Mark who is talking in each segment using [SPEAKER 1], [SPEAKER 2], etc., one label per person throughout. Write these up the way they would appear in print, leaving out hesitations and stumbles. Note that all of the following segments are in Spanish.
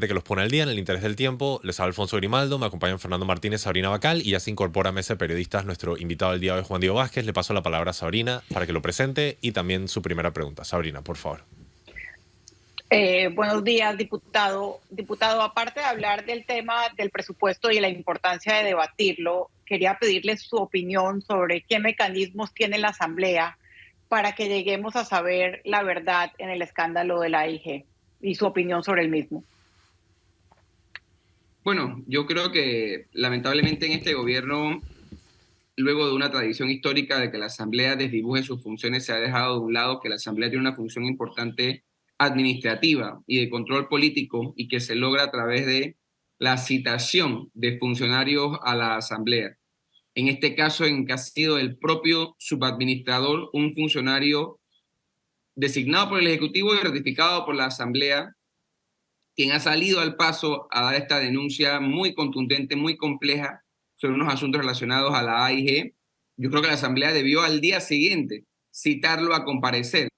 [SPEAKER 1] que los pone al día en el interés del tiempo. Les habla Alfonso Grimaldo, me acompañan Fernando Martínez, Sabrina Bacal y ya se incorpora a mesa de periodistas nuestro invitado del día de hoy, Juan Diego Vázquez. Le paso la palabra a Sabrina para que lo presente y también su primera pregunta. Sabrina, por favor.
[SPEAKER 2] Buenos días, diputado. Diputado, aparte de hablar del tema del presupuesto y la importancia de debatirlo, quería pedirle su opinión sobre qué mecanismos tiene la Asamblea para que lleguemos a saber la verdad en el escándalo de la AIG y su opinión sobre el mismo.
[SPEAKER 3] Bueno, yo creo que lamentablemente en este gobierno, luego de una tradición histórica de que la Asamblea desdibuje sus funciones, se ha dejado de un lado que la Asamblea tiene una función importante administrativa y de control político y que se logra a través de la citación de funcionarios a la Asamblea. En este caso, en que ha sido el propio subadministrador, un funcionario designado por el Ejecutivo y ratificado por la Asamblea, quien ha salido al paso a dar esta denuncia muy contundente, muy compleja, sobre unos asuntos relacionados a la AIG. Yo creo que la Asamblea debió al día siguiente citarlo a comparecer.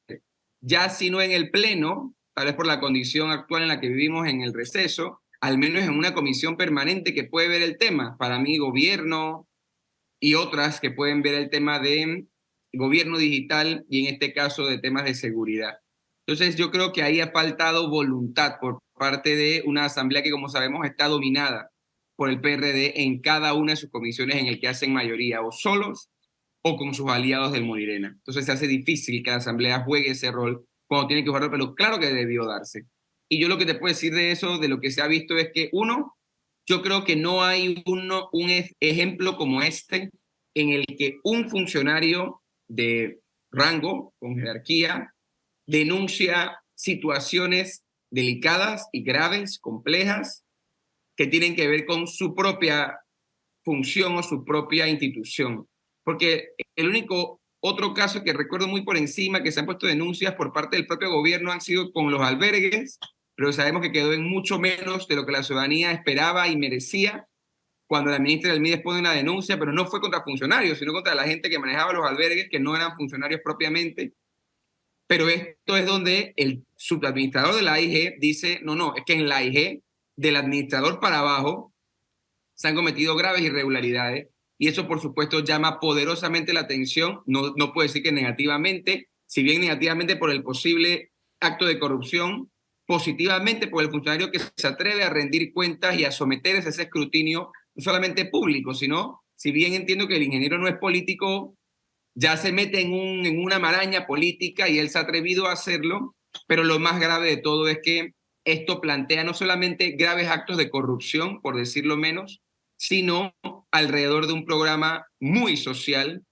[SPEAKER 3] Ya si no en el Pleno, tal vez por la condición actual en la que vivimos en el receso, al menos en una comisión permanente que puede ver el tema. Para mí, gobierno y otras que pueden ver el tema de gobierno digital y en este caso de temas de seguridad. Entonces yo creo que ahí ha faltado voluntad por parte de una asamblea que, como sabemos, está dominada por el PRD en cada una de sus comisiones en el que hacen mayoría, o solos o con sus aliados del Morirena. Entonces se hace difícil que la asamblea juegue ese rol cuando tiene que jugarlo, pero claro que debió darse. Y yo lo que te puedo decir de eso, de lo que se ha visto, es que uno, yo creo que no hay un ejemplo como este en el que un funcionario de rango, con jerarquía, denuncia situaciones delicadas y graves, complejas, que tienen que ver con su propia función o su propia institución. Porque el único otro caso que recuerdo muy por encima, que se han puesto denuncias por parte del propio gobierno, han sido con los albergues, pero sabemos que quedó en mucho menos de lo que la ciudadanía esperaba y merecía cuando la ministra del MIDES pone una denuncia, pero no fue contra funcionarios, sino contra la gente que manejaba los albergues, que no eran funcionarios propiamente. Pero esto es donde el subadministrador de la AIG dice, no, es que en la AIG, del administrador para abajo, se han cometido graves irregularidades y eso, por supuesto, llama poderosamente la atención, no puedo decir que negativamente, si bien negativamente por el posible acto de corrupción, positivamente por el funcionario que se atreve a rendir cuentas y a someterse a ese escrutinio, no solamente público, sino, si bien entiendo que el ingeniero no es político, ya se mete en una maraña política y él se ha atrevido a hacerlo, pero lo más grave de todo es que esto plantea no solamente graves actos de corrupción, por decirlo menos, sino alrededor de un programa muy social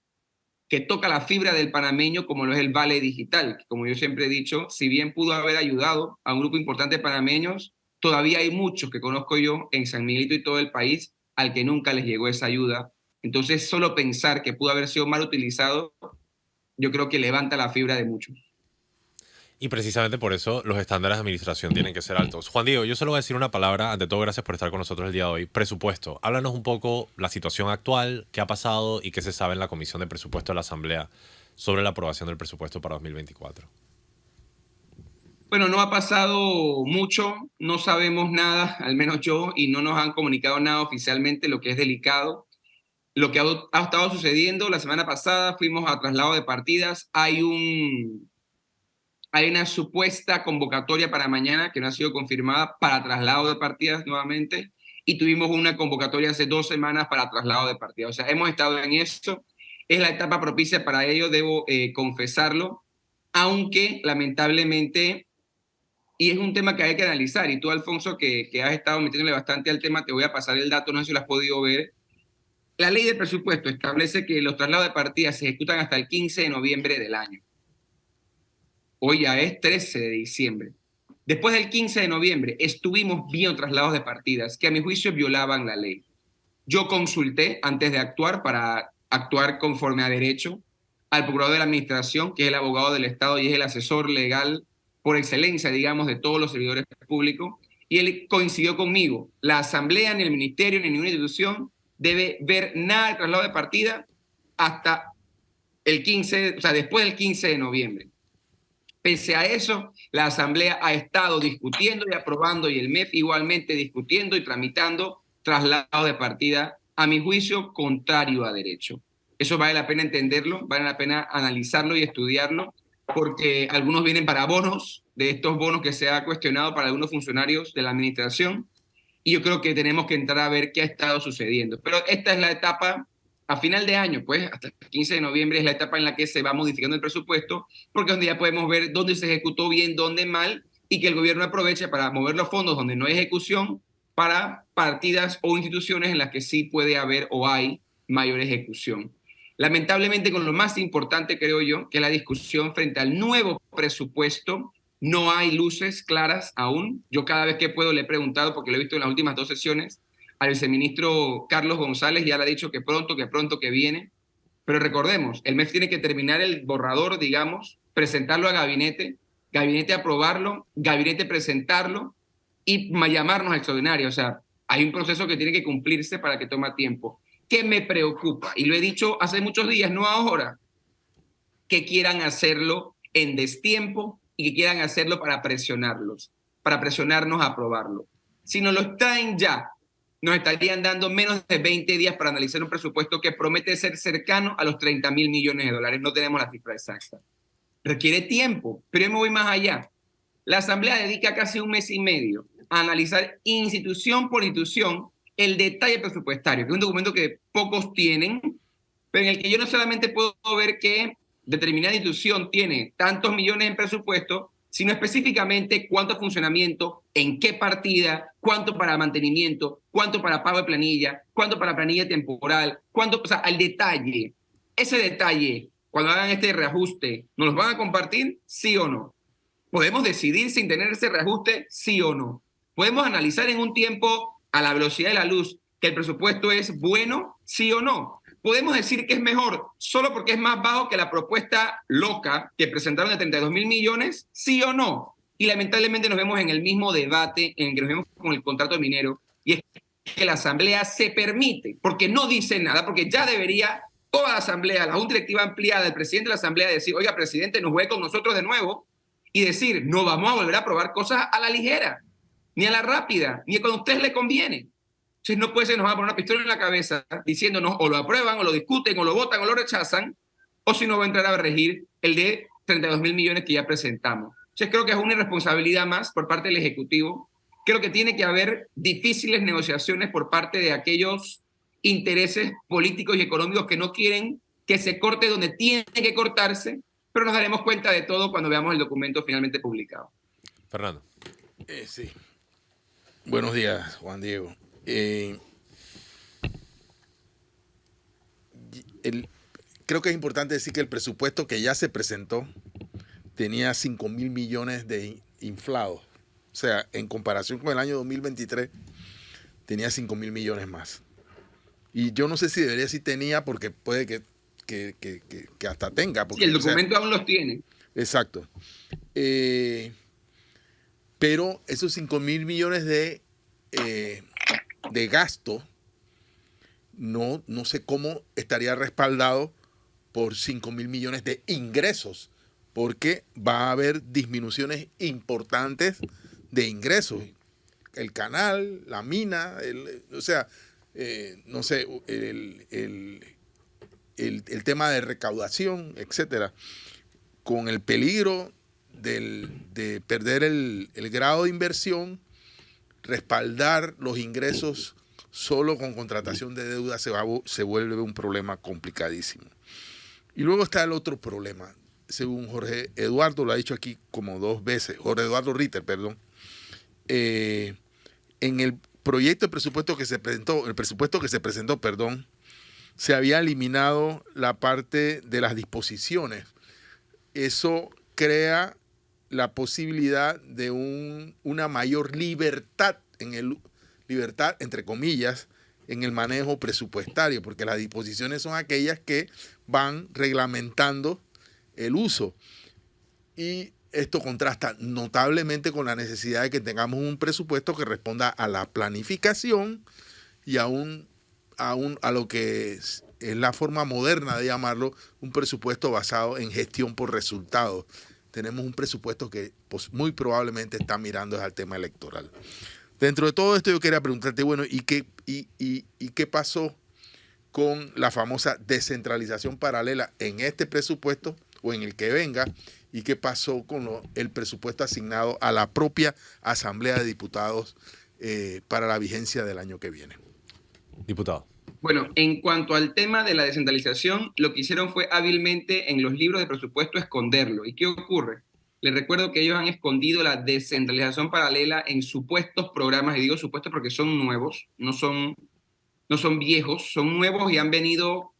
[SPEAKER 3] que toca la fibra del panameño, como lo es el Vale Digital, que, como yo siempre he dicho, si bien pudo haber ayudado a un grupo importante de panameños, todavía hay muchos que conozco yo en San Miguelito y todo el país al que nunca les llegó esa ayuda. Entonces, solo pensar que pudo haber sido mal utilizado, yo creo que levanta la fibra de muchos.
[SPEAKER 1] Y precisamente por eso los estándares de administración tienen que ser altos. Juan Diego, yo solo voy a decir una palabra. Ante todo, gracias por estar con nosotros el día de hoy. Presupuesto. Háblanos un poco la situación actual, qué ha pasado y qué se sabe en la Comisión de Presupuesto de la Asamblea sobre la aprobación del presupuesto para 2024.
[SPEAKER 3] Bueno, no ha pasado mucho, no sabemos nada, al menos yo, y no nos han comunicado nada oficialmente, lo que es delicado. Lo que ha estado sucediendo, la semana pasada fuimos a traslado de partidas, hay una supuesta convocatoria para mañana que no ha sido confirmada para traslado de partidas nuevamente, y tuvimos una convocatoria hace 2 semanas para traslado de partidas. O sea, hemos estado en eso, es la etapa propicia para ello, debo confesarlo, aunque lamentablemente, y es un tema que hay que analizar, y tú, Alfonso, que has estado metiéndole bastante al tema, te voy a pasar el dato, no sé si lo has podido ver. La ley de presupuesto establece que los traslados de partidas se ejecutan hasta el 15 de noviembre del año. Hoy ya es 13 de diciembre. Después del 15 de noviembre estuvimos viendo traslados de partidas que a mi juicio violaban la ley. Yo consulté antes de actuar para actuar conforme a derecho al procurador de la administración, que es el abogado del Estado y es el asesor legal por excelencia, digamos, de todos los servidores públicos, y él coincidió conmigo. La asamblea, ni el ministerio, ni ninguna institución debe ver nada de traslado de partida hasta el 15, o sea, después del 15 de noviembre. Pese a eso, la Asamblea ha estado discutiendo y aprobando, y el MEF igualmente discutiendo y tramitando traslado de partida, a mi juicio, contrario a derecho. Eso vale la pena entenderlo, vale la pena analizarlo y estudiarlo, porque algunos vienen para bonos, de estos bonos que se ha cuestionado para algunos funcionarios de la administración, y yo creo que tenemos que entrar a ver qué ha estado sucediendo. Pero esta es la etapa a final de año, pues hasta el 15 de noviembre es la etapa en la que se va modificando el presupuesto, porque es donde ya podemos ver dónde se ejecutó bien, dónde mal, y que el gobierno aproveche para mover los fondos donde no hay ejecución para partidas o instituciones en las que sí puede haber o hay mayor ejecución. Lamentablemente, con lo más importante, creo yo, que la discusión frente al nuevo presupuesto, no hay luces claras aún. Yo cada vez que puedo le he preguntado, porque lo he visto en las últimas 2 sesiones, al viceministro Carlos González, ya le ha dicho que pronto, que viene. Pero recordemos, el MEF tiene que terminar el borrador, digamos, presentarlo a gabinete, gabinete aprobarlo, gabinete presentarlo y llamarnos a extraordinaria. O sea, hay un proceso que tiene que cumplirse para que toma tiempo. ¿Qué me preocupa? Y lo he dicho hace muchos días, no ahora, que quieran hacerlo en destiempo y que quieran hacerlo para presionarlos, para presionarnos a aprobarlo. Si nos lo traen ya, nos estarían dando menos de 20 días para analizar un presupuesto que promete ser cercano a los 30.000 millones de dólares. No tenemos la cifra exacta. Requiere tiempo, pero yo me voy más allá. La Asamblea dedica casi 1 mes y medio a analizar institución por institución el detalle presupuestario, que es un documento que pocos tienen, pero en el que yo no solamente puedo ver que determinada institución tiene tantos millones en presupuesto, sino específicamente cuánto funcionamiento, en qué partida, cuánto para mantenimiento, cuánto para pago de planilla, cuánto para planilla temporal, cuánto, o sea, al detalle. Ese detalle, cuando hagan este reajuste, ¿nos los van a compartir? ¿Sí o no? ¿Podemos decidir sin tener ese reajuste? ¿Sí o no? ¿Podemos analizar en un tiempo a la velocidad de la luz que el presupuesto es bueno? ¿Sí o no? ¿Podemos decir que es mejor solo porque es más bajo que la propuesta loca que presentaron de 32.000 millones? ¿Sí o no? Y lamentablemente nos vemos en el mismo debate en el que nos vemos con el contrato minero, y es que la Asamblea se permite, porque no dice nada, porque ya debería toda la Asamblea, la Junta Directiva ampliada, el presidente de la Asamblea decir, oiga, presidente, nos juegue con nosotros de nuevo, y decir, no vamos a volver a aprobar cosas a la ligera, ni a la rápida, ni cuando a ustedes les conviene. Entonces no puede ser, nos van a poner una pistola en la cabeza diciéndonos o lo aprueban, o lo discuten, o lo votan, o lo rechazan, o si no va a entrar a regir el de 32.000 millones que ya presentamos. Entonces creo que es una irresponsabilidad más por parte del Ejecutivo. Creo que tiene que haber difíciles negociaciones por parte de aquellos intereses políticos y económicos que no quieren que se corte donde tiene que cortarse, pero nos daremos cuenta de todo cuando veamos el documento finalmente publicado.
[SPEAKER 1] Fernando.
[SPEAKER 4] Sí. Buenos días, Juan Diego. Creo que es importante decir que el presupuesto que ya se presentó tenía 5.000 millones de inflados. O sea, en comparación con el año 2023, tenía 5.000 millones más. Y yo no sé si debería decir tenía, porque puede que hasta tenga. Porque,
[SPEAKER 3] sí, el documento aún los tiene.
[SPEAKER 4] Exacto. Pero esos 5.000 millones de gasto, no sé cómo estaría respaldado por 5.000 millones de ingresos, porque va a haber disminuciones importantes de ingresos. El canal, la mina, no sé, el tema de recaudación, etcétera, con el peligro de perder el grado de inversión. Respaldar los ingresos solo con contratación de deuda se vuelve un problema complicadísimo. Y luego está el otro problema, según Jorge Eduardo, lo ha dicho aquí como 2 veces, Jorge Eduardo Ritter, perdón. En el proyecto de presupuesto que se presentó, se había eliminado la parte de las disposiciones. Eso crea la posibilidad de una mayor libertad, libertad entre comillas, en el manejo presupuestario, porque las disposiciones son aquellas que van reglamentando el uso. Y esto contrasta notablemente con la necesidad de que tengamos un presupuesto que responda a la planificación y a lo que es la forma moderna de llamarlo, un presupuesto basado en gestión por resultados. tenemos un presupuesto que pues, muy probablemente está mirando al tema electoral. Dentro de todo esto yo quería preguntarte, bueno, ¿y qué pasó con la famosa descentralización paralela en este presupuesto o en el que venga? ¿Y qué pasó con el presupuesto asignado a la propia Asamblea de Diputados para la vigencia del año que viene?
[SPEAKER 1] Diputado.
[SPEAKER 3] Bueno, en cuanto al tema de la descentralización, lo que hicieron fue hábilmente en los libros de presupuesto esconderlo. ¿Y qué ocurre? Les recuerdo que ellos han escondido la descentralización paralela en supuestos programas, y digo supuestos porque son nuevos, no son viejos, son nuevos y han venido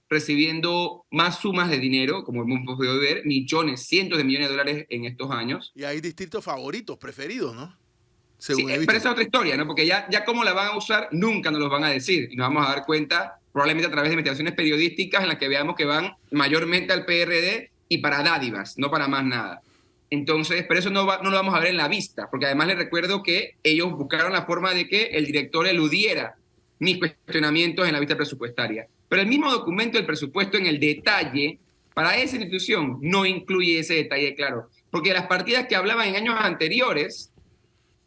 [SPEAKER 3] recibiendo más sumas de dinero, como hemos podido ver, millones, cientos de millones de dólares en estos años.
[SPEAKER 4] Y hay distritos favoritos, preferidos, ¿no?
[SPEAKER 3] Sí,
[SPEAKER 4] Según he visto.
[SPEAKER 3] pero esa es otra historia, ¿no? Porque ya cómo la van a usar, nunca nos los van a decir. Y nos vamos a dar cuenta, probablemente a través de investigaciones periodísticas en las que veamos que van mayormente al PRD y para dádivas, no para más nada. Entonces, pero eso no lo vamos a ver en la vista, porque además les recuerdo que ellos buscaron la forma de que el director eludiera mis cuestionamientos en la vista presupuestaria. Pero el mismo documento del presupuesto en el detalle, para esa institución, no incluye ese detalle claro, porque las partidas que hablaban en años anteriores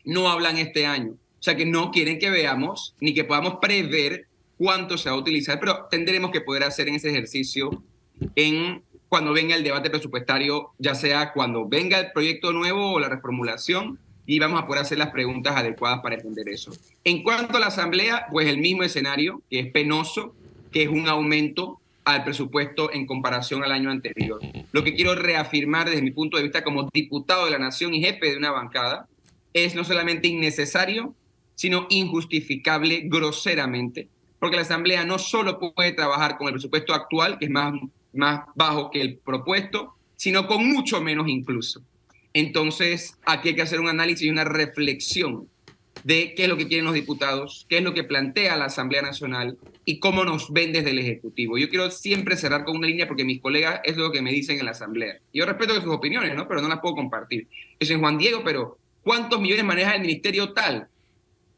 [SPEAKER 3] no hablan este año. O sea que no quieren que veamos ni que podamos prever cuánto se va a utilizar, pero tendremos que poder hacer en ese ejercicio cuando venga el debate presupuestario, ya sea cuando venga el proyecto nuevo o la reformulación, y vamos a poder hacer las preguntas adecuadas para entender eso. En cuanto a la Asamblea, pues el mismo escenario, que es penoso, que es un aumento al presupuesto en comparación al año anterior. Lo que quiero reafirmar desde mi punto de vista como diputado de la Nación y jefe de una bancada es no solamente innecesario, sino injustificable groseramente, porque la Asamblea no solo puede trabajar con el presupuesto actual, que es más bajo que el propuesto, sino con mucho menos incluso. Entonces, aquí hay que hacer un análisis y una reflexión de qué es lo que quieren los diputados, qué es lo que plantea la Asamblea Nacional y cómo nos ven desde el Ejecutivo. Yo quiero siempre cerrar con una línea porque mis colegas es lo que me dicen en la Asamblea. Yo respeto sus opiniones, ¿no? Pero no las puedo compartir. Dicen, Juan Diego, pero ¿cuántos millones maneja el ministerio tal?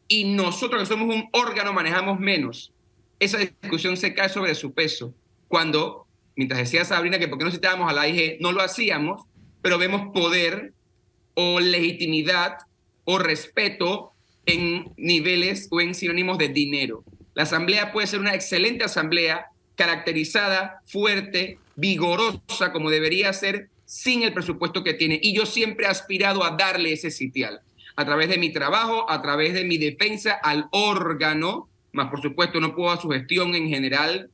[SPEAKER 3] Y nosotros que somos un órgano manejamos menos. Esa discusión se cae sobre su peso. Cuando, mientras decía Sabrina que por qué no citábamos a la AIG, no lo hacíamos, pero vemos poder o legitimidad o respeto en niveles o en sinónimos de dinero. La Asamblea puede ser una excelente Asamblea, caracterizada, fuerte, vigorosa, como debería ser, sin el presupuesto que tiene. Y yo siempre he aspirado a darle ese sitial, a través de mi trabajo, a través de mi defensa al órgano, más por supuesto no puedo a su gestión en general,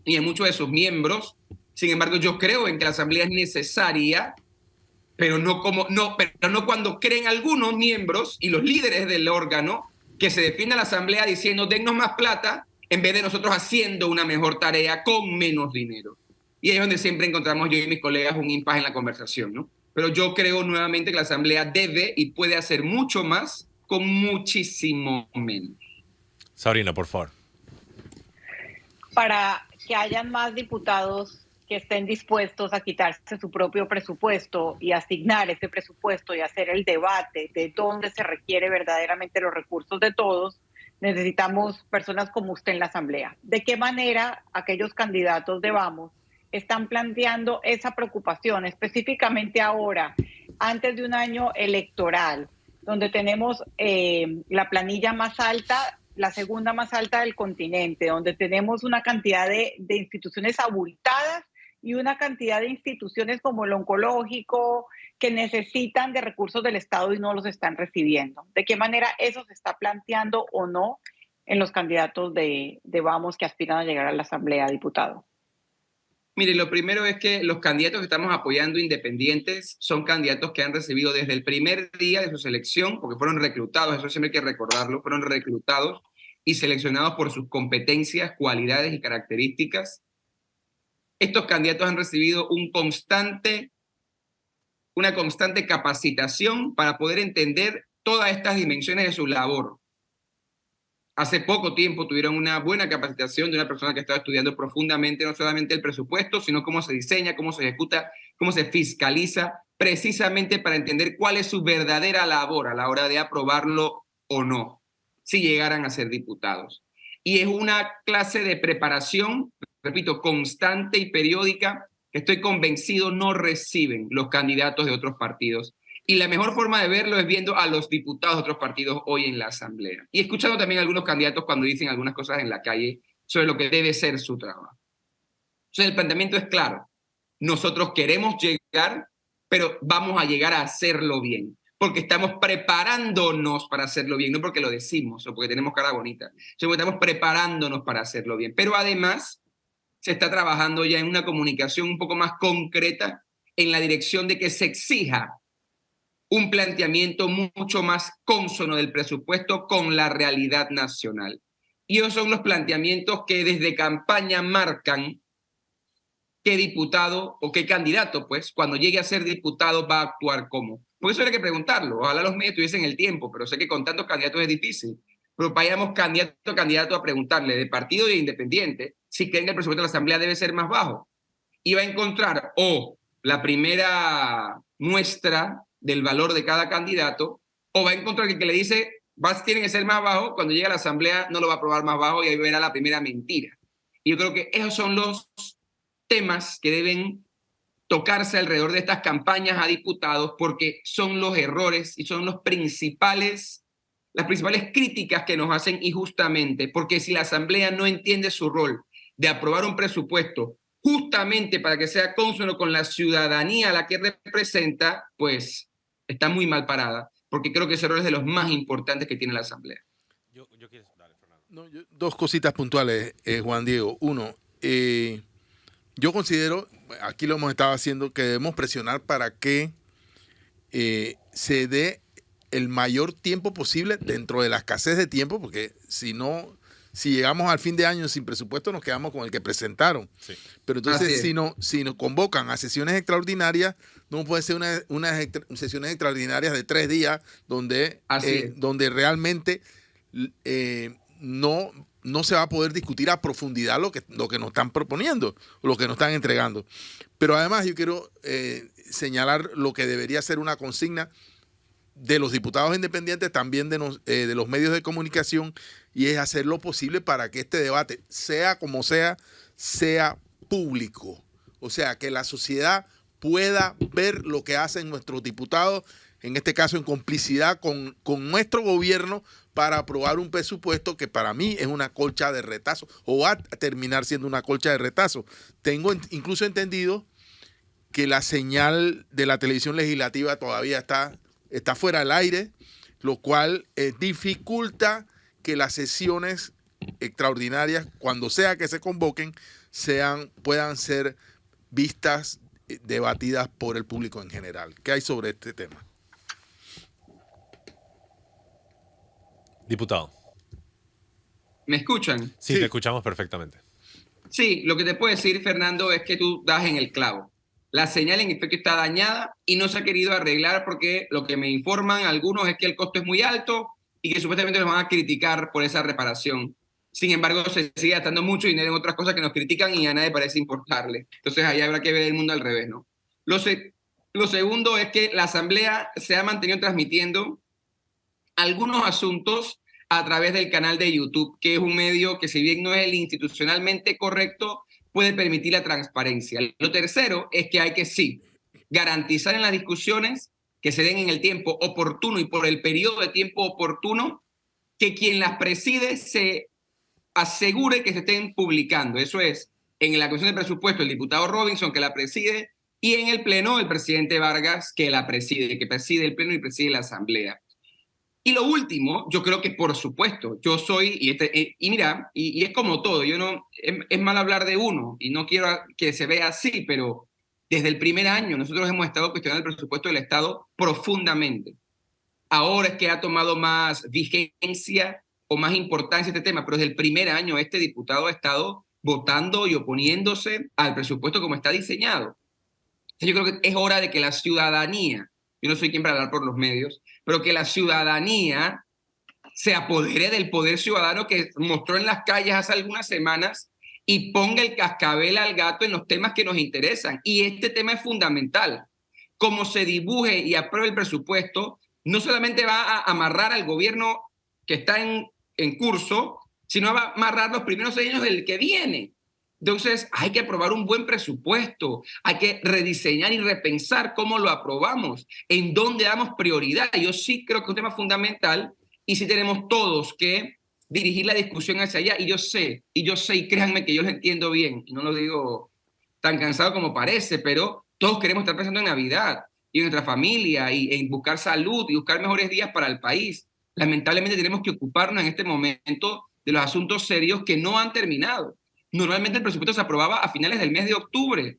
[SPEAKER 3] ni en muchos de sus miembros. Sin embargo, yo creo en que la Asamblea es necesaria, pero no cuando creen algunos miembros y los líderes del órgano que se defienda la Asamblea diciendo dennos más plata en vez de nosotros haciendo una mejor tarea con menos dinero. Y ahí es donde siempre encontramos yo y mis colegas un impasse en la conversación, ¿no? Pero yo creo nuevamente que la Asamblea debe y puede hacer mucho más con muchísimo menos.
[SPEAKER 1] Sabrina, por favor.
[SPEAKER 2] Para que hayan más diputados que estén dispuestos a quitarse su propio presupuesto y asignar ese presupuesto y hacer el debate de dónde se requiere verdaderamente los recursos de todos, necesitamos personas como usted en la Asamblea. ¿De qué manera aquellos candidatos de Vamos están planteando esa preocupación, específicamente ahora, antes de un año electoral, donde tenemos la planilla más alta, la segunda más alta del continente, donde tenemos una cantidad de instituciones abultadas y una cantidad de instituciones como el oncológico que necesitan de recursos del Estado y no los están recibiendo? ¿De qué manera eso se está planteando o no en los candidatos de Vamos que aspiran a llegar a la Asamblea, diputado?
[SPEAKER 3] Mire, lo primero es que los candidatos que estamos apoyando independientes son candidatos que han recibido desde el primer día de su selección, porque fueron reclutados, eso siempre hay que recordarlo, fueron reclutados y seleccionados por sus competencias, cualidades y características. Estos candidatos han recibido una constante capacitación para poder entender todas estas dimensiones de su labor. Hace poco tiempo tuvieron una buena capacitación de una persona que estaba estudiando profundamente no solamente el presupuesto, sino cómo se diseña, cómo se ejecuta, cómo se fiscaliza, precisamente para entender cuál es su verdadera labor a la hora de aprobarlo o no, si llegaran a ser diputados. Y es una clase de preparación, repito, constante y periódica que estoy convencido no reciben los candidatos de otros partidos. Y la mejor forma de verlo es viendo a los diputados de otros partidos hoy en la Asamblea. Y escuchando también a algunos candidatos cuando dicen algunas cosas en la calle sobre lo que debe ser su trabajo. Entonces el planteamiento es claro. Nosotros queremos llegar, pero vamos a llegar a hacerlo bien. Porque estamos preparándonos para hacerlo bien, no porque lo decimos o porque tenemos cara bonita, sino porque estamos preparándonos para hacerlo bien. Pero además se está trabajando ya en una comunicación un poco más concreta en la dirección de que se exija un planteamiento mucho más cónsono del presupuesto con la realidad nacional. Y esos son los planteamientos que desde campaña marcan qué diputado o qué candidato, pues, cuando llegue a ser diputado va a actuar cómo. Por eso hay que preguntarlo. Ojalá los medios tuviesen el tiempo, pero sé que con tantos candidatos es difícil. Pero vayamos candidato a candidato a preguntarle de partido e independiente si creen que el presupuesto de la Asamblea debe ser más bajo. Y va a encontrar la primera muestra del valor de cada candidato, o va a encontrar que el que le dice tiene que ser más bajo, cuando llegue a la Asamblea no lo va a aprobar más bajo y ahí verá la primera mentira. Y yo creo que esos son los temas que deben tocarse alrededor de estas campañas a diputados, porque son los errores y son las principales críticas que nos hacen injustamente, porque si la Asamblea no entiende su rol de aprobar un presupuesto justamente para que sea cónsono con la ciudadanía a la que representa, pues está muy mal parada, porque creo que ese rol es de los más importantes que tiene la Asamblea.
[SPEAKER 1] Dale, Fernando.
[SPEAKER 4] No, dos cositas puntuales, Juan Diego. Uno, yo considero, aquí lo hemos estado haciendo, que debemos presionar para que se dé el mayor tiempo posible dentro de la escasez de tiempo, porque si llegamos al fin de año sin presupuesto nos quedamos con el que presentaron.
[SPEAKER 1] Sí.
[SPEAKER 4] Pero entonces si nos convocan a sesiones extraordinarias, no puede ser unas sesiones extraordinarias de 3 días donde realmente no se va a poder discutir a profundidad lo que nos están proponiendo, o lo que nos están entregando. Pero además yo quiero señalar lo que debería ser una consigna de los diputados independientes, también de los medios de comunicación, y es hacer lo posible para que este debate, sea como sea público. O sea, que la sociedad pueda ver lo que hacen nuestros diputados, en este caso en complicidad con nuestro gobierno, para aprobar un presupuesto que para mí es una colcha de retazo, o va a terminar siendo una colcha de retazo. Tengo incluso entendido que la señal de la televisión legislativa todavía está fuera del aire, lo cual dificulta que las sesiones extraordinarias, cuando sea que se convoquen, puedan ser vistas, debatidas por el público en general. ¿Qué hay sobre este tema?
[SPEAKER 1] Diputado.
[SPEAKER 3] ¿Me escuchan?
[SPEAKER 1] Sí, te escuchamos perfectamente.
[SPEAKER 3] Sí, lo que te puedo decir, Fernando, es que tú das en el clavo. La señal en efecto está dañada y no se ha querido arreglar porque lo que me informan algunos es que el costo es muy alto y que supuestamente nos van a criticar por esa reparación. Sin embargo, se sigue gastando mucho dinero en otras cosas que nos critican y a nadie parece importarle. Entonces ahí habrá que ver el mundo al revés, ¿no? Lo segundo es que la Asamblea se ha mantenido transmitiendo algunos asuntos a través del canal de YouTube, que es un medio que, si bien no es el institucionalmente correcto, puede permitir la transparencia. Lo tercero es que hay que garantizar en las discusiones que se den en el tiempo oportuno y por el periodo de tiempo oportuno, que quien las preside se asegure que se estén publicando. Eso es, en la Comisión de Presupuesto, el diputado Robinson, que la preside, y en el Pleno, el presidente Vargas, que preside el Pleno y preside la Asamblea. Y lo último, yo creo que por supuesto, yo soy, y es como todo, es mal hablar de uno, y no quiero que se vea así, pero desde el primer año nosotros hemos estado cuestionando el presupuesto del Estado profundamente. Ahora es que ha tomado más vigencia o más importancia este tema, pero desde el primer año este diputado ha estado votando y oponiéndose al presupuesto como está diseñado. Yo creo que es hora de que la ciudadanía, yo no soy quien para hablar por los medios, pero que la ciudadanía se apodere del poder ciudadano que mostró en las calles hace algunas semanas y ponga el cascabel al gato en los temas que nos interesan. Y este tema es fundamental. Como se dibuje y apruebe el presupuesto, no solamente va a amarrar al gobierno que está en curso, sino va a amarrar los primeros 6 años del que viene. Entonces, hay que aprobar un buen presupuesto, hay que rediseñar y repensar cómo lo aprobamos, en dónde damos prioridad. Yo sí creo que es un tema fundamental y sí tenemos todos que dirigir la discusión hacia allá. Y yo sé, y créanme que yo lo entiendo bien, y no lo digo tan cansado como parece, pero todos queremos estar pensando en Navidad y en nuestra familia y en buscar salud y buscar mejores días para el país. Lamentablemente tenemos que ocuparnos en este momento de los asuntos serios que no han terminado. Normalmente el presupuesto se aprobaba a finales del mes de octubre.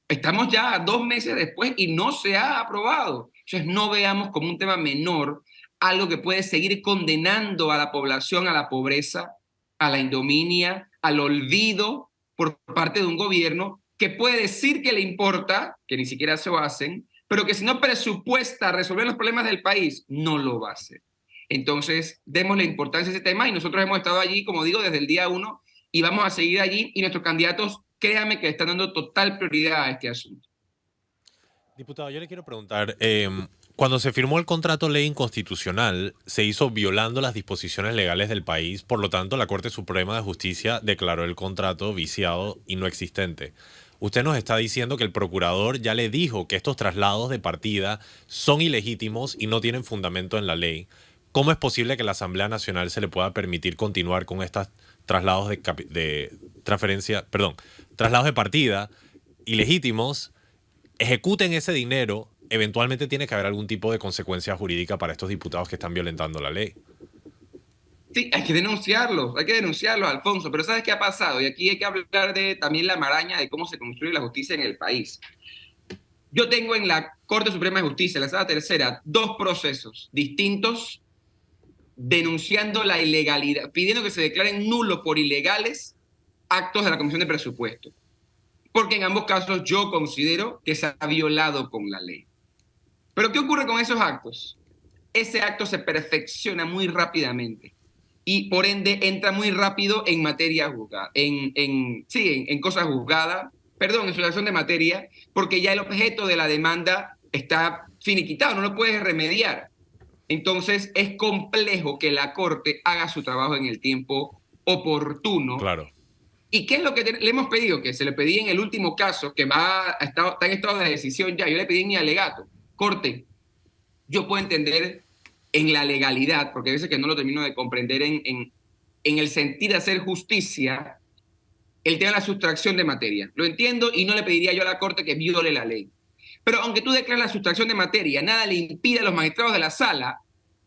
[SPEAKER 3] Estamos ya 2 meses después y no se ha aprobado. Entonces no veamos como un tema menor algo que puede seguir condenando a la población a la pobreza, a la indominia, al olvido por parte de un gobierno que puede decir que le importa, que ni siquiera se lo hacen, pero que si no presupuesta resolver los problemas del país, no lo va a hacer. Entonces, demos la importancia a ese tema y nosotros hemos estado allí, como digo, desde el día 1 y vamos a seguir allí y nuestros candidatos, créanme que están dando total prioridad a este asunto.
[SPEAKER 1] Diputado, yo le quiero preguntar, cuando se firmó el contrato ley inconstitucional, se hizo violando las disposiciones legales del país, por lo tanto, la Corte Suprema de Justicia declaró el contrato viciado y no existente. Usted nos está diciendo que el procurador ya le dijo que estos traslados de partida son ilegítimos y no tienen fundamento en la ley. ¿Cómo es posible que la Asamblea Nacional se le pueda permitir continuar con estos traslados traslados de partida ilegítimos? Ejecuten ese dinero, eventualmente tiene que haber algún tipo de consecuencia jurídica para estos diputados que están violentando la ley.
[SPEAKER 3] Sí, hay que denunciarlos, Alfonso, pero ¿sabes qué ha pasado? Y aquí hay que hablar de también la maraña de cómo se construye la justicia en el país. Yo tengo en la Corte Suprema de Justicia, la Sala Tercera, 2 procesos distintos denunciando la ilegalidad, pidiendo que se declaren nulos por ilegales actos de la Comisión de Presupuesto. Porque en ambos casos yo considero que se ha violado con la ley. Pero ¿qué ocurre con esos actos? Ese acto se perfecciona muy rápidamente y por ende entra muy rápido en materia juzgada, en cosas juzgadas, en situación de materia, porque ya el objeto de la demanda está finiquitado, no lo puedes remediar. Entonces es complejo que la Corte haga su trabajo en el tiempo oportuno.
[SPEAKER 1] Claro.
[SPEAKER 3] ¿Y qué es lo que le hemos pedido? Que se le pedí en el último caso, que está en estado de decisión ya. Yo le pedí en mi alegato, Corte, yo puedo entender en la legalidad, porque a veces que no lo termino de comprender en el sentir de hacer justicia, el tema de la sustracción de materia. Lo entiendo y no le pediría yo a la Corte que viole la ley. Pero aunque tú declares la sustracción de materia, nada le impide a los magistrados de la sala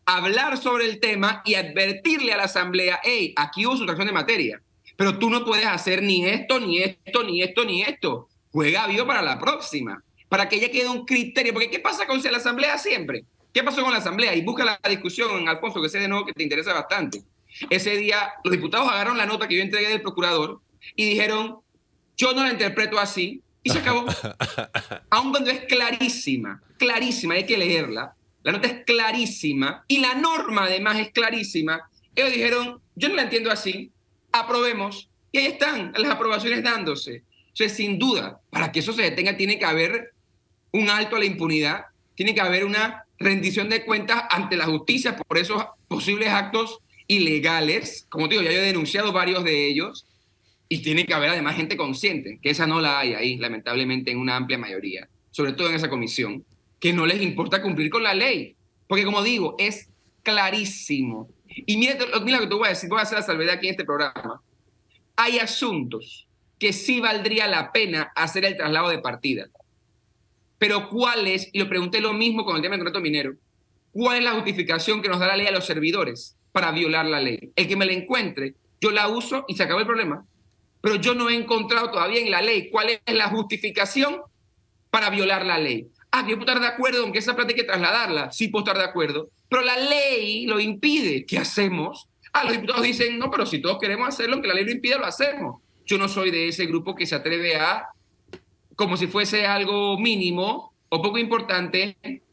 [SPEAKER 3] hablar sobre el tema y advertirle a la Asamblea, hey, aquí hubo sustracción de materia. Pero tú no puedes hacer ni esto, ni esto, ni esto, ni esto. Juega vivo para la próxima, para que ya quede un criterio. Porque ¿qué pasa con la Asamblea siempre? ¿Qué pasó con la Asamblea? Y busca la discusión, Alfonso, que sé de nuevo que te interesa bastante. Ese día los diputados agarraron la nota que yo entregué del procurador y dijeron, yo no la interpreto así, y se acabó. Aun cuando es clarísima, hay que leerla, la nota es clarísima, y la norma además es clarísima, ellos dijeron, yo no la entiendo así, aprobemos, y ahí están las aprobaciones dándose. Entonces, sin duda, para que eso se detenga tiene que haber un alto a la impunidad, tiene que haber una rendición de cuentas ante la justicia por esos posibles actos ilegales. Como te digo, ya yo he denunciado varios de ellos, y tiene que haber además gente consciente, que esa no la hay ahí, lamentablemente, en una amplia mayoría, sobre todo en esa comisión, que no les importa cumplir con la ley, porque como digo, es clarísimo. Y mira lo que te voy a decir, voy a hacer la salvedad aquí en este programa. Hay asuntos que sí valdría la pena hacer el traslado de partida. Pero ¿cuál es? Y lo pregunté lo mismo con el tema del contrato minero. ¿Cuál es la justificación que nos da la ley a los servidores para violar la ley? El que me la encuentre, yo la uso y se acabó el problema. Pero yo no he encontrado todavía en la ley cuál es la justificación para violar la ley. Ah, yo puedo estar de acuerdo en que esa plata hay que trasladarla. Sí puedo estar de acuerdo. Pero la ley lo impide. ¿Qué hacemos? Ah, los diputados dicen, no, pero si todos queremos hacerlo, aunque la ley lo impide, lo hacemos. Yo no soy de ese grupo que se atreve a, como si fuese algo mínimo o poco importante,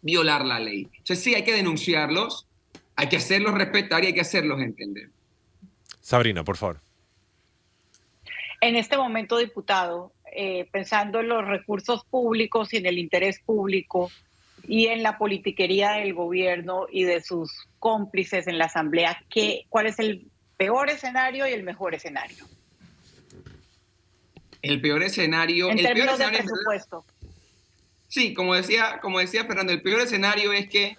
[SPEAKER 3] violar la ley. Entonces sí, hay que denunciarlos, hay que hacerlos respetar y hay que hacerlos entender.
[SPEAKER 1] Sabrina, por favor.
[SPEAKER 2] En este momento, diputado, pensando en los recursos públicos y en el interés público y en la politiquería del gobierno y de sus cómplices en la Asamblea, ¿cuál es el peor escenario y el mejor escenario?
[SPEAKER 3] El peor escenario...
[SPEAKER 2] En
[SPEAKER 3] el peor
[SPEAKER 2] términos de
[SPEAKER 3] escenario,
[SPEAKER 2] presupuesto.
[SPEAKER 3] sí, como decía Fernando, el peor escenario es que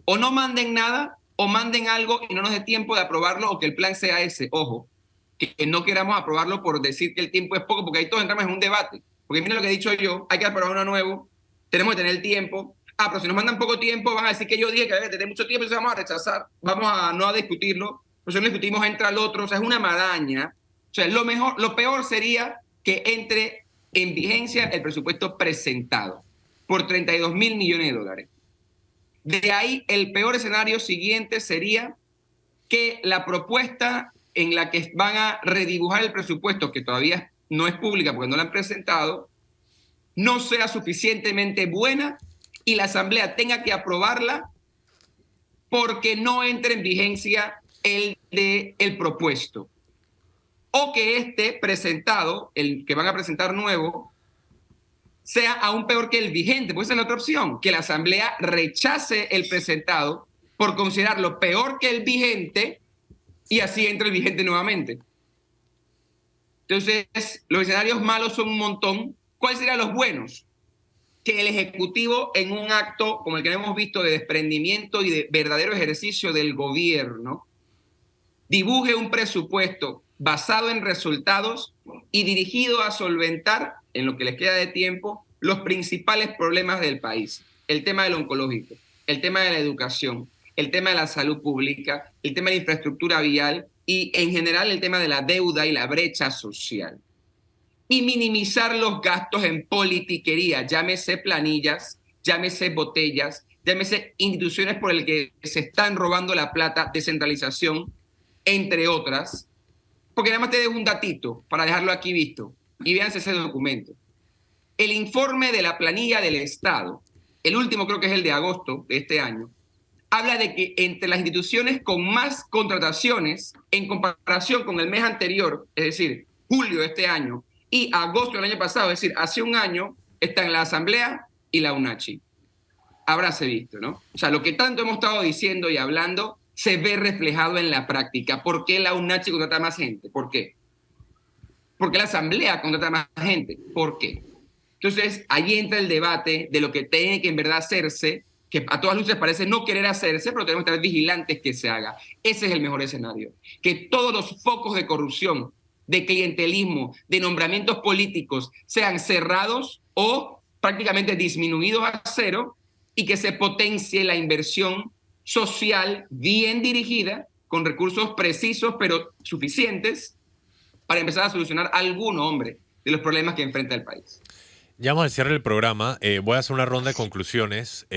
[SPEAKER 3] o no manden nada o manden algo y no nos dé tiempo de aprobarlo o que el plan sea ese. Ojo, que no queramos aprobarlo por decir que el tiempo es poco, porque ahí todos entramos en un debate. Porque mira lo que he dicho yo, hay que aprobar uno nuevo, tenemos que tener el tiempo. Ah, pero si nos mandan poco tiempo, van a decir que yo dije que había que tener mucho tiempo, entonces vamos a rechazar, vamos a no a discutirlo. Pero si no discutimos, entra el otro, o sea, es una maraña. O sea, lo peor sería que entre en vigencia el presupuesto presentado por 32 mil millones de dólares. De ahí, el peor escenario siguiente sería que la propuesta en la que van a redibujar el presupuesto, que todavía no es pública porque no la han presentado, no sea suficientemente buena y la Asamblea tenga que aprobarla porque no entre en vigencia el propuesto. O que este presentado, el que van a presentar nuevo, sea aún peor que el vigente. Pues esa es la otra opción, que la Asamblea rechace el presentado por considerarlo peor que el vigente y así entra el vigente nuevamente. Entonces, los escenarios malos son un montón. ¿Cuáles serían los buenos? Que el Ejecutivo, en un acto como el que hemos visto de desprendimiento y de verdadero ejercicio del gobierno, dibuje un presupuesto basado en resultados y dirigido a solventar, en lo que les queda de tiempo, los principales problemas del país. El tema del oncológico, el tema de la educación, el tema de la salud pública, el tema de la infraestructura vial y, en general, el tema de la deuda y la brecha social. Y minimizar los gastos en politiquería, llámese planillas, llámese botellas, llámese instituciones por el que se están robando la plata, descentralización, entre otras. Porque nada más te dejo un datito para dejarlo aquí visto y véanse ese documento. El informe de la planilla del Estado, el último creo que es el de agosto de este año, habla de que entre las instituciones con más contrataciones en comparación con el mes anterior, es decir, julio de este año y agosto del año pasado, es decir, hace un año, están la Asamblea y la UNACHI. Habráse visto, ¿no? O sea, lo que tanto hemos estado diciendo y hablando se ve reflejado en la práctica. ¿Por qué la UNACHI contrata más gente? ¿Por qué? ¿Por qué la Asamblea contrata más gente? ¿Por qué? Entonces, ahí entra el debate de lo que tiene que en verdad hacerse, que a todas luces parece no querer hacerse, pero tenemos que estar vigilantes que se haga. Ese es el mejor escenario. Que todos los focos de corrupción, de clientelismo, de nombramientos políticos sean cerrados o prácticamente disminuidos a cero y que se potencie la inversión social bien dirigida, con recursos precisos pero suficientes para empezar a solucionar alguno, hombre, de los problemas que enfrenta el país.
[SPEAKER 1] Ya vamos al cierre del programa. Voy a hacer una ronda de conclusiones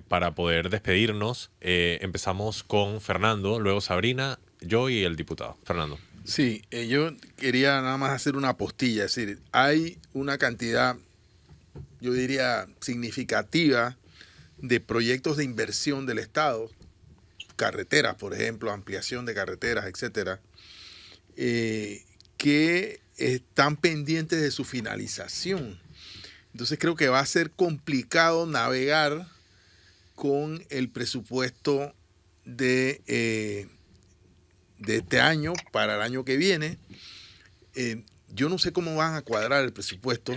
[SPEAKER 1] para poder despedirnos. Empezamos con Fernando, luego Sabrina, yo y el diputado. Fernando.
[SPEAKER 4] Sí, yo quería nada más hacer una postilla. Es decir, hay una cantidad, yo diría, significativa de proyectos de inversión del Estado, carreteras, por ejemplo, ampliación de carreteras, etcétera, que están pendientes de su finalización. Entonces creo que va a ser complicado navegar con el presupuesto de este año para el año que viene. Yo no sé cómo van a cuadrar el presupuesto.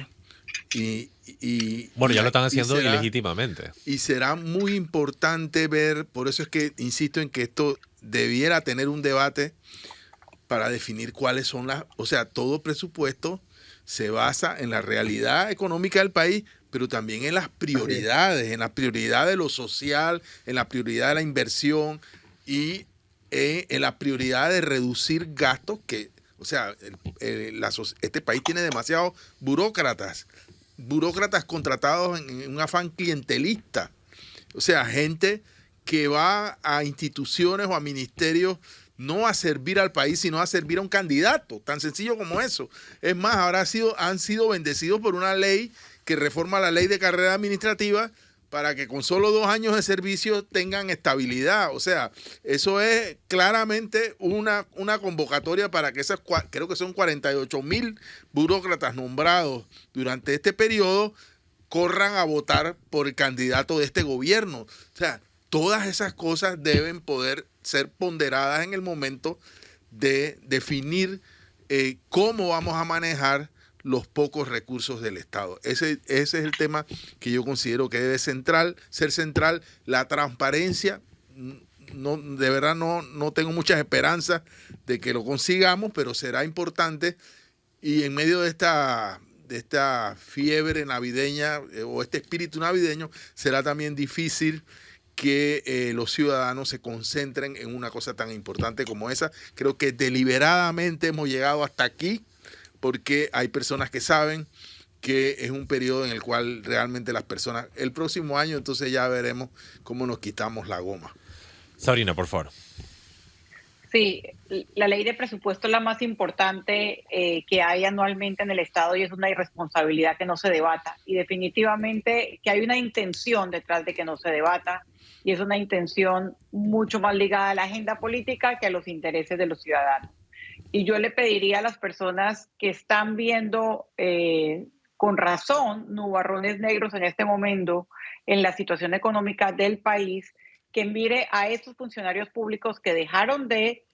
[SPEAKER 1] Bueno, ya lo están haciendo ilegítimamente.
[SPEAKER 4] Y será muy importante ver, por eso es que insisto en que esto debiera tener un debate para definir cuáles son o sea, todo presupuesto se basa en la realidad económica del país, pero también en las prioridades, en la prioridad de lo social, en la prioridad de la inversión y en la prioridad de reducir gastos que, o sea, este país tiene demasiados burócratas contratados en un afán clientelista. O sea, gente que va a instituciones o a ministerios no a servir al país, sino a servir a un candidato, tan sencillo como eso. Es más, han sido bendecidos por una ley que reforma la ley de carrera administrativa para que con solo 2 años de servicio tengan estabilidad. O sea, eso es claramente una convocatoria para que esas, creo que son 48,000 burócratas nombrados durante este periodo, corran a votar por el candidato de este gobierno. O sea, todas esas cosas deben poder ser ponderadas en el momento de definir cómo vamos a manejar los pocos recursos del Estado. Ese es el tema que yo considero que debe ser central. La transparencia, no, de verdad no tengo muchas esperanzas de que lo consigamos, pero será importante. Y en medio de esta fiebre navideña o este espíritu navideño, será también difícil que los ciudadanos se concentren en una cosa tan importante como esa. Creo que deliberadamente hemos llegado hasta aquí porque hay personas que saben que es un periodo en el cual realmente las personas, el próximo año entonces ya veremos cómo nos quitamos la goma.
[SPEAKER 1] Sabrina, por favor.
[SPEAKER 2] Sí, la ley de presupuesto es la más importante que hay anualmente en el Estado y es una irresponsabilidad que no se debata. Y definitivamente que hay una intención detrás de que no se debata y es una intención mucho más ligada a la agenda política que a los intereses de los ciudadanos. Y yo le pediría a las personas que están viendo con razón nubarrones negros en este momento en la situación económica del país, que mire a esos funcionarios públicos que dejaron de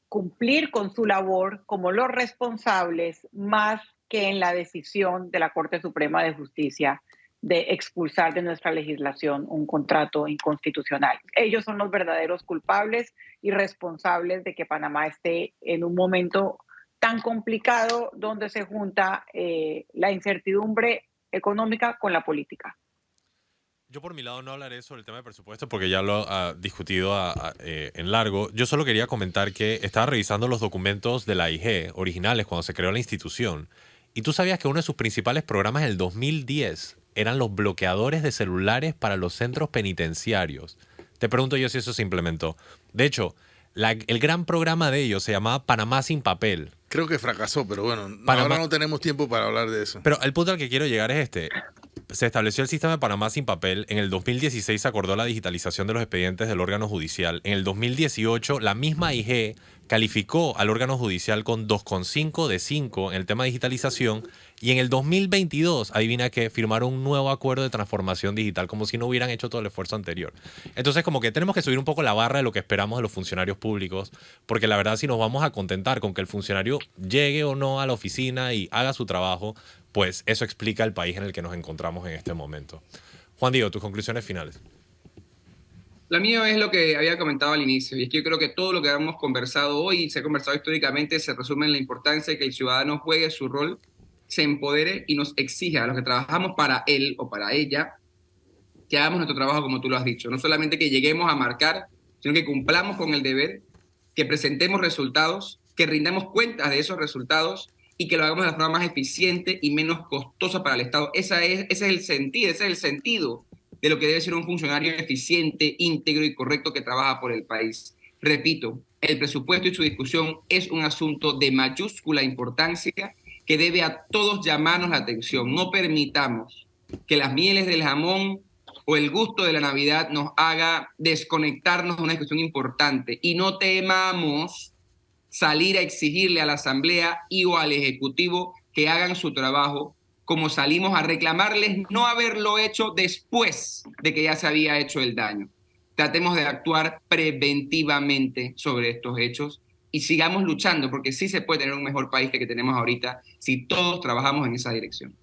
[SPEAKER 2] cumplir con su labor como los responsables más que en la decisión de la Corte Suprema de Justicia de expulsar de nuestra legislación un contrato inconstitucional. Ellos son los verdaderos culpables y responsables de que Panamá esté en un momento tan complicado donde se junta la incertidumbre económica con la política.
[SPEAKER 1] Yo por mi lado no hablaré sobre el tema de presupuesto porque ya lo ha discutido en largo. Yo solo quería comentar que estaba revisando los documentos de la AIG originales cuando se creó la institución. Y tú sabías que uno de sus principales programas en el 2010 eran los bloqueadores de celulares para los centros penitenciarios. Te pregunto yo si eso se implementó. De hecho, el gran programa de ellos se llamaba Panamá sin papel.
[SPEAKER 4] Creo que fracasó, pero bueno, ahora no tenemos tiempo para hablar de eso.
[SPEAKER 1] Pero el punto al que quiero llegar es este. Se estableció el sistema de Panamá sin papel. En el 2016 se acordó la digitalización de los expedientes del órgano judicial. En el 2018, la misma AIG calificó al órgano judicial con 2,5 de 5 en el tema de digitalización. Y en el 2022, adivina que firmaron un nuevo acuerdo de transformación digital, como si no hubieran hecho todo el esfuerzo anterior. Entonces, como que tenemos que subir un poco la barra de lo que esperamos de los funcionarios públicos, porque la verdad, si nos vamos a contentar con que el funcionario llegue o no a la oficina y haga su trabajo, pues eso explica el país en el que nos encontramos en este momento. Juan Diego, tus conclusiones finales.
[SPEAKER 3] La mía es lo que había comentado al inicio, y es que yo creo que todo lo que hemos conversado hoy y se ha conversado históricamente se resume en la importancia de que el ciudadano juegue su rol, se empodere y nos exija a los que trabajamos para él o para ella que hagamos nuestro trabajo como tú lo has dicho. No solamente que lleguemos a marcar, sino que cumplamos con el deber, que presentemos resultados, que rindamos cuentas de esos resultados y que lo hagamos de la forma más eficiente y menos costosa para el Estado. Ese es el sentido de lo que debe ser un funcionario eficiente, íntegro y correcto que trabaja por el país. Repito, el presupuesto y su discusión es un asunto de mayúscula importancia que debe a todos llamarnos la atención. No permitamos que las mieles del jamón o el gusto de la Navidad nos haga desconectarnos de una discusión importante y no temamos salir a exigirle a la Asamblea y o al Ejecutivo que hagan su trabajo como salimos a reclamarles no haberlo hecho después de que ya se había hecho el daño. Tratemos de actuar preventivamente sobre estos hechos y sigamos luchando, porque sí se puede tener un mejor país que tenemos ahorita si todos trabajamos en esa dirección.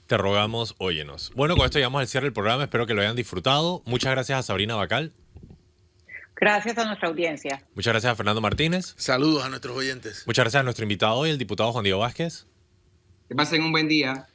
[SPEAKER 1] Te rogamos, óyenos. Bueno, con esto llegamos al cierre del programa. Espero que lo hayan disfrutado. Muchas gracias a Sabrina Bacal.
[SPEAKER 2] Gracias a nuestra audiencia.
[SPEAKER 1] Muchas gracias a Fernando Martínez.
[SPEAKER 4] Saludos a nuestros oyentes.
[SPEAKER 1] Muchas gracias a nuestro invitado hoy, el diputado Juan Diego Vázquez.
[SPEAKER 3] Que pasen un buen día.